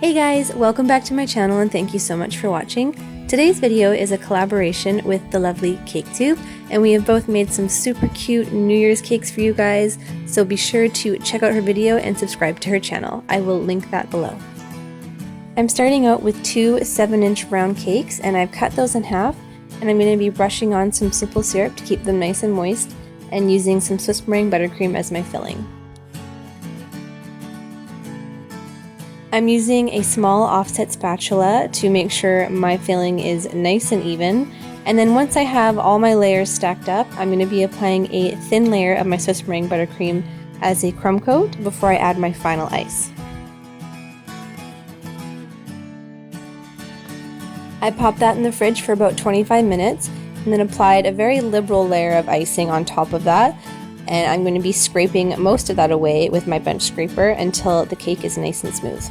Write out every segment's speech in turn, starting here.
Hey guys, welcome back to my channel and thank you so much for watching. Today's video is a collaboration with the lovely CakeTube, and we have both made some super cute New Year's cakes for you guys, so be sure to check out her video and subscribe to her channel. I will link that below. I'm starting out with two 7-inch round cakes, and I've cut those in half, and I'm going to be brushing on some simple syrup to keep them nice and moist, and using some Swiss meringue buttercream as my filling. I'm using a small offset spatula to make sure my filling is nice and even, and then once I have all my layers stacked up, I'm going to be applying a thin layer of my Swiss meringue buttercream as a crumb coat before I add my final ice. I popped that in the fridge for about 25 minutes and then applied a very liberal layer of icing on top of that, and I'm going to be scraping most of that away with my bench scraper until the cake is nice and smooth.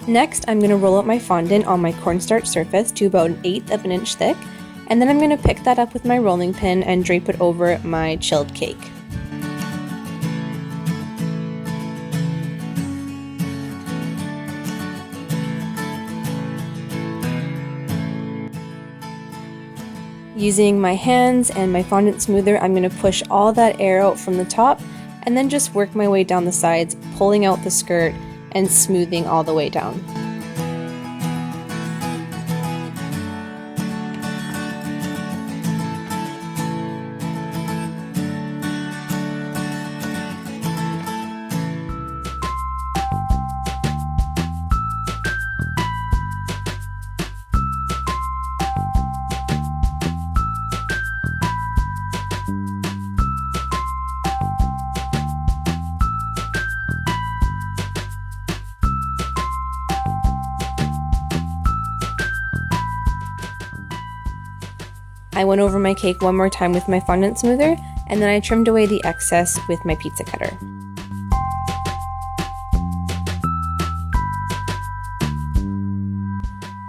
Next, I'm going to roll out my fondant on my cornstarch surface to about 1/8 of an inch thick, and then I'm going to pick that up with my rolling pin and drape it over my chilled cake. Using my hands and my fondant smoother, I'm going to push all that air out from the top and then just work my way down the sides, pulling out the skirt and smoothing all the way down. I went over my cake one more time with my fondant smoother, and then I trimmed away the excess with my pizza cutter.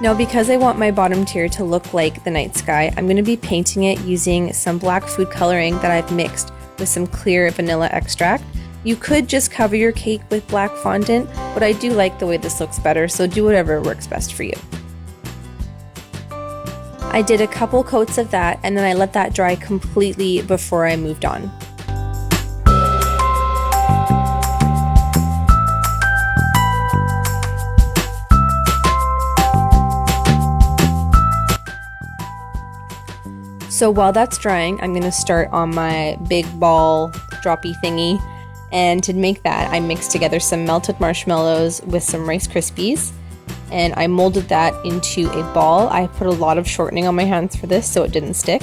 Now, because I want my bottom tier to look like the night sky, I'm going to be painting it using some black food coloring that I've mixed with some clear vanilla extract. You could just cover your cake with black fondant, but I do like the way this looks better, so do whatever works best for you. I did a couple coats of that, and then I let that dry completely before I moved on. So while that's drying, I'm going to start on my big ball droppy thingy, and to make that I mixed together some melted marshmallows with some Rice Krispies, and I molded that into a ball. I put a lot of shortening on my hands for this so it didn't stick,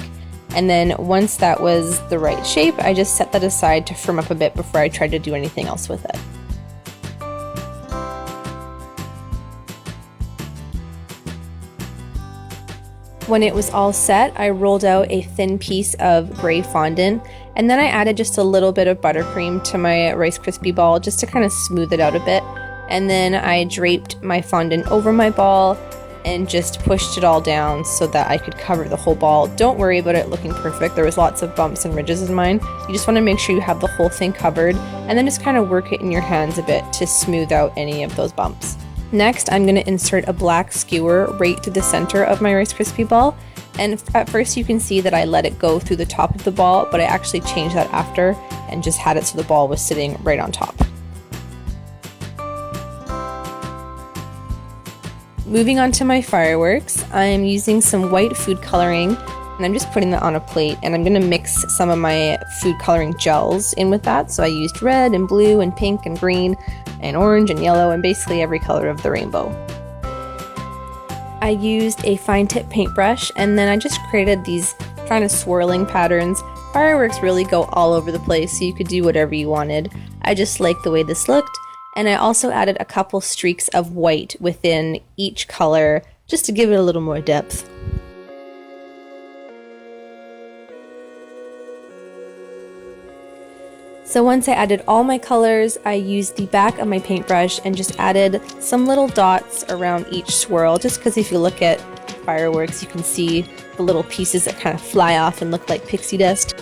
and then once that was the right shape, I just set that aside to firm up a bit before I tried to do anything else with it. When it was all set, I rolled out a thin piece of gray fondant, and then I added just a little bit of buttercream to my Rice Krispie ball just to kind of smooth it out a bit. And then I draped my fondant over my ball and just pushed it all down so that I could cover the whole ball. Don't worry about it looking perfect. There was lots of bumps and ridges in mine. You just want to make sure you have the whole thing covered, and then just kind of work it in your hands a bit to smooth out any of those bumps. Next, I'm going to insert a black skewer right through the center of my Rice Krispie ball. And at first you can see that I let it go through the top of the ball, but I actually changed that after and just had it so the ball was sitting right on top. Moving on to my fireworks, I'm using some white food coloring, and I'm just putting that on a plate, and I'm going to mix some of my food coloring gels in with that. So I used red and blue and pink and green and orange and yellow and basically every color of the rainbow. I used a fine tip paintbrush, and then I just created these kind of swirling patterns. Fireworks really go all over the place, so you could do whatever you wanted. I just liked the way this looked. And I also added a couple streaks of white within each color just to give it a little more depth. So once I added all my colors, I used the back of my paintbrush and just added some little dots around each swirl, just because if you look at fireworks, you can see the little pieces that kind of fly off and look like pixie dust.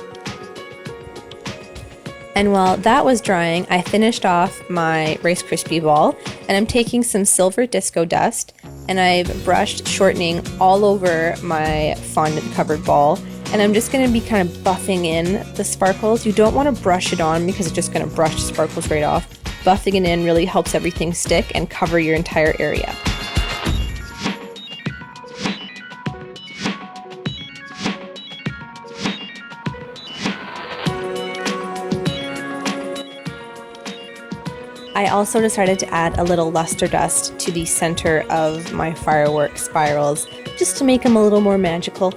And while that was drying, I finished off my Rice Krispie ball, and I'm taking some silver disco dust, and I've brushed shortening all over my fondant covered ball. And I'm just going to be kind of buffing in the sparkles. You don't want to brush it on because it's just going to brush the sparkles right off. Buffing it in really helps everything stick and cover your entire area. I also decided to add a little luster dust to the center of my firework spirals just to make them a little more magical.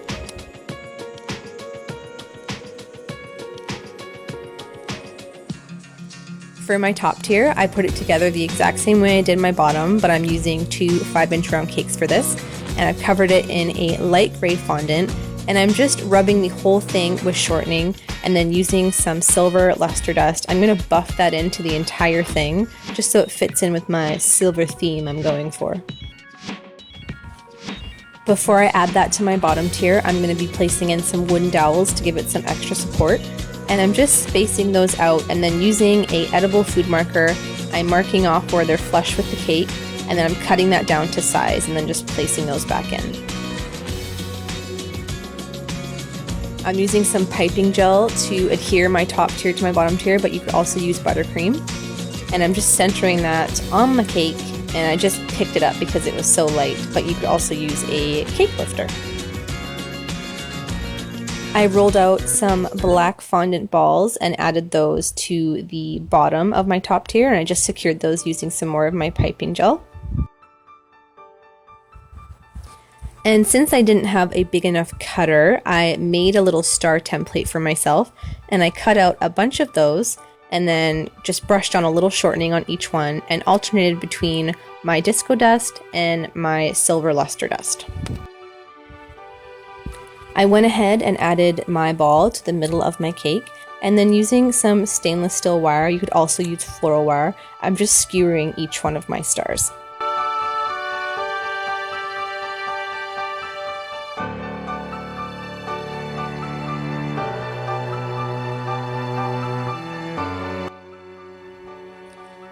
For my top tier, I put it together the exact same way I did my bottom, but I'm using 2 5-inch round cakes for this, and I've covered it in a light gray fondant, and I'm just rubbing the whole thing with shortening, and then using some silver luster dust. I'm going to buff that into the entire thing, just so it fits in with my silver theme I'm going for. Before I add that to my bottom tier, I'm going to be placing in some wooden dowels to give it some extra support. And I'm just spacing those out, and then using a edible food marker, I'm marking off where they're flush with the cake, and then I'm cutting that down to size and then just placing those back in. I'm using some piping gel to adhere my top tier to my bottom tier, but you could also use buttercream. And I'm just centering that on the cake, and I just picked it up because it was so light, but you could also use a cake lifter. I rolled out some black fondant balls and added those to the bottom of my top tier, and I just secured those using some more of my piping gel. And since I didn't have a big enough cutter, I made a little star template for myself, and I cut out a bunch of those and then just brushed on a little shortening on each one and alternated between my disco dust and my silver luster dust. I went ahead and added my ball to the middle of my cake, and then using some stainless steel wire, you could also use floral wire, I'm just skewering each one of my stars.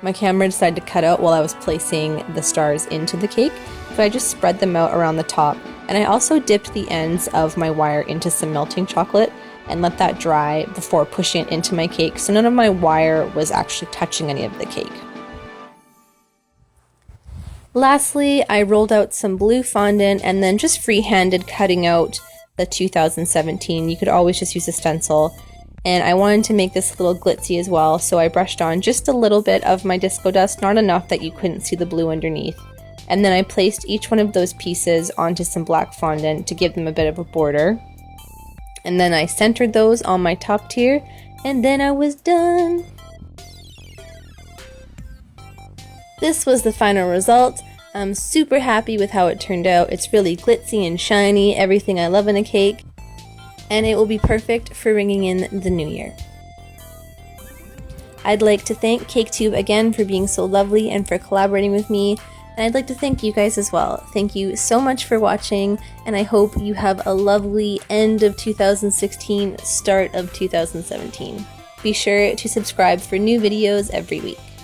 My camera decided to cut out while I was placing the stars into the cake, so I just spread them out around the top, and I also dipped the ends of my wire into some melting chocolate and let that dry before pushing it into my cake, so none of my wire was actually touching any of the cake. Lastly, I rolled out some blue fondant and then just freehanded cutting out the 2017. You could always just use a stencil. And I wanted to make this a little glitzy as well, so I brushed on just a little bit of my disco dust, not enough that you couldn't see the blue underneath. And then I placed each one of those pieces onto some black fondant to give them a bit of a border. And then I centered those on my top tier, and then I was done. This was the final result. I'm super happy with how it turned out. It's really glitzy and shiny, everything I love in a cake. And it will be perfect for ringing in the new year. I'd like to thank CakeTube again for being so lovely and for collaborating with me, and I'd like to thank you guys as well. Thank you so much for watching, and I hope you have a lovely end of 2016, start of 2017. Be sure to subscribe for new videos every week.